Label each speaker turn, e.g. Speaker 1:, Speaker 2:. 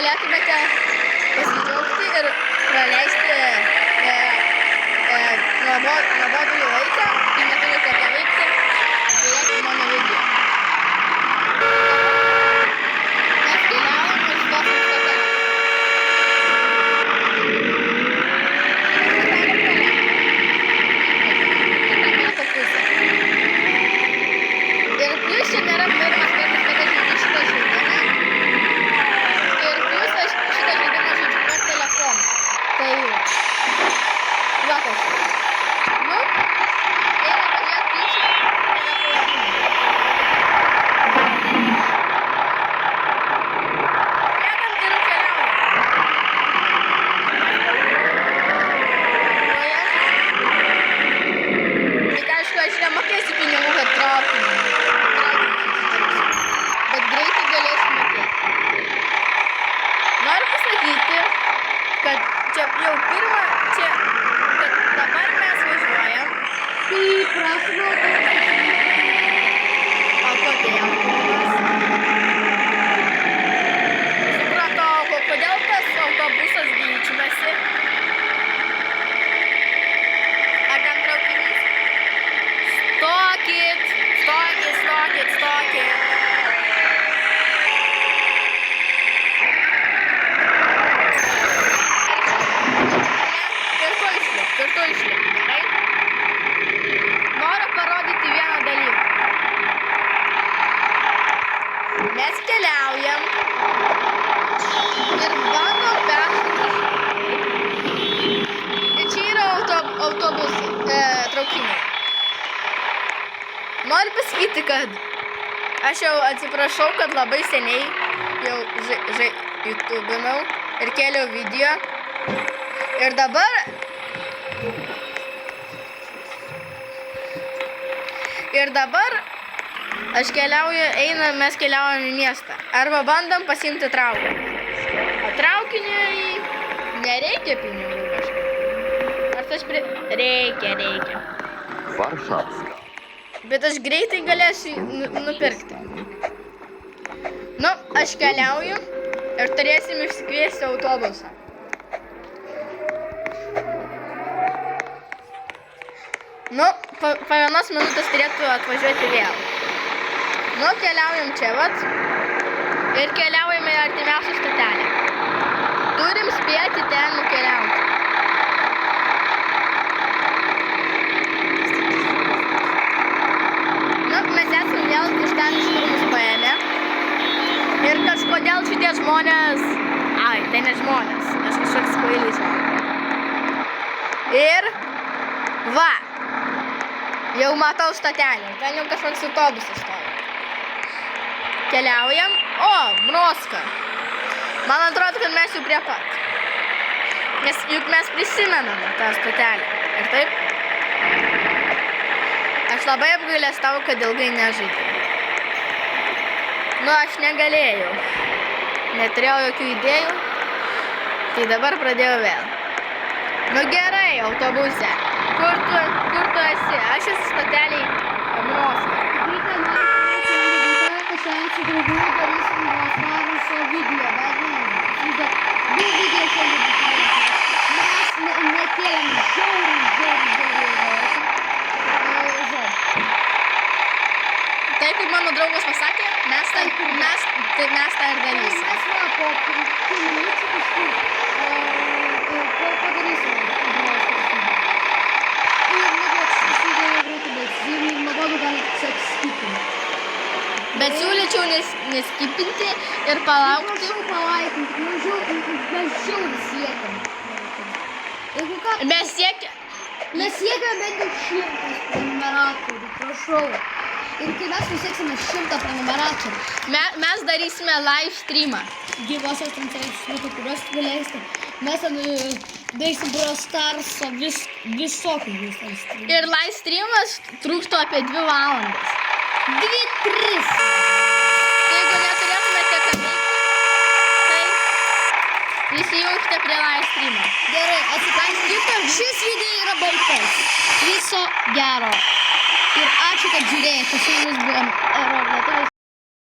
Speaker 1: galėtumėte pasidžiaugti ir praleisti nuobodulį laiką, kai neturite ką veikti, žiūrėti mano video. Mes keliaujam ir stosim stotelę. Ir plius čia nėra pirmas kartas, kad aš žaidžiu šitą žaidimą. Ir plius aš šitą žaidimą žaidžiu per telefoną. Tai va kas. Nu, einam važiuot tyčia, tada palaikymai. Sėdam ir keliaujam. Tik aišku, aš nemokėsiu pinigų, kad traukinį. Bet greitai galėsiu mokėti. Noriu pasakyti, kad čia jau pirmą, kad dabar mes važiuojam.
Speaker 2: Taip, prašau.
Speaker 1: O kodėl? Supratau, kodėl tas autobusas greičiuosi? Ar ten traukinys? Stokit, stokit, stokit, stokit. Kartu išlip, gerai? Noriu parodyti vieną dalyką. Mes keliaujam ir bandom peršokti. Ir čia yra autobusai, traukiniai. Noriu pasakyti, kad aš jau atsiprašau, kad labai seniai jau YouTube'inau ir kėliau video. Ir dabar mes keliaujam į miestą. Arba bandom pasiimti traukinį. O traukiniui nereikia pinigų kažkaip. Nors aš reikia.
Speaker 3: Varšavska.
Speaker 1: Bet aš greitai galėsiu nupirkti. Nu, aš keliauju ir turėsim išsikviesti autobusą. Nu, po vienos minutės turėtų atvažiuoti vėl. Nu, keliaujam čia vat. Ir keliaujame į artimiausią stotelę. Turim spėti ten nukeliauti. Nu, mes esam vėl iš ten, iš kur mus paėmė. Ir kažkodėl šitie žmonės... Ai, tai ne žmonės. Aš kažkoks kvailys. Ir... Va! Jau matau stotelę. Ten jau kažkoks autobusas stovi. Keliaujam. O, Mroska. Man atrodo, kad mes jau prie pat. Juk mes prisimename tą stotelę. Ir taip? Aš labai apgailestau, kad ilgai nežaidžiau. Nu, aš negalėjau. Neturėjau jokių idėjų. Tai dabar pradėjau vėl. Nu gerai, autobuse. Kur tu esi? Aš esu stoteliai Mroska.
Speaker 2: Su draugu darysim Vroclavos video, bet video šiandien mes nekėlėm žiauriai.
Speaker 1: Tai kaip mano draugas pasakė, mes tą ir darysim.
Speaker 2: Mes va, po 5 minučių kažkur padarysim Vroclavos video. Ir nebėgs, greitai baigs. Jeigu nuobodu galit skipinti.
Speaker 1: Bet siūlyčiau neskipinti ir palaukti.
Speaker 2: Prašau palaikinti, mažiau siekiam.
Speaker 1: Mes siekiam
Speaker 2: bent jau 100 prenumeratorių, prašau. Ir kai mes pasieksime 100 prenumeratorių,
Speaker 1: mes darysime live streamą.
Speaker 2: Gyvosios transliacijos, kurios galėsite. Mes ten darysim Brawl Stars'o visokį jūs live streamą.
Speaker 1: Ir live streamas trūktų apie 2 valandas.
Speaker 2: 2-3.
Speaker 1: Jeigu neturėtumėte ką veikti, tai įsijungkite prie live streamą.
Speaker 2: Gerai, atsiprašau, šis video yra baigtas. Viso gero. Ir ačiū, kad žiūrėjote. Su jumis buvom Error.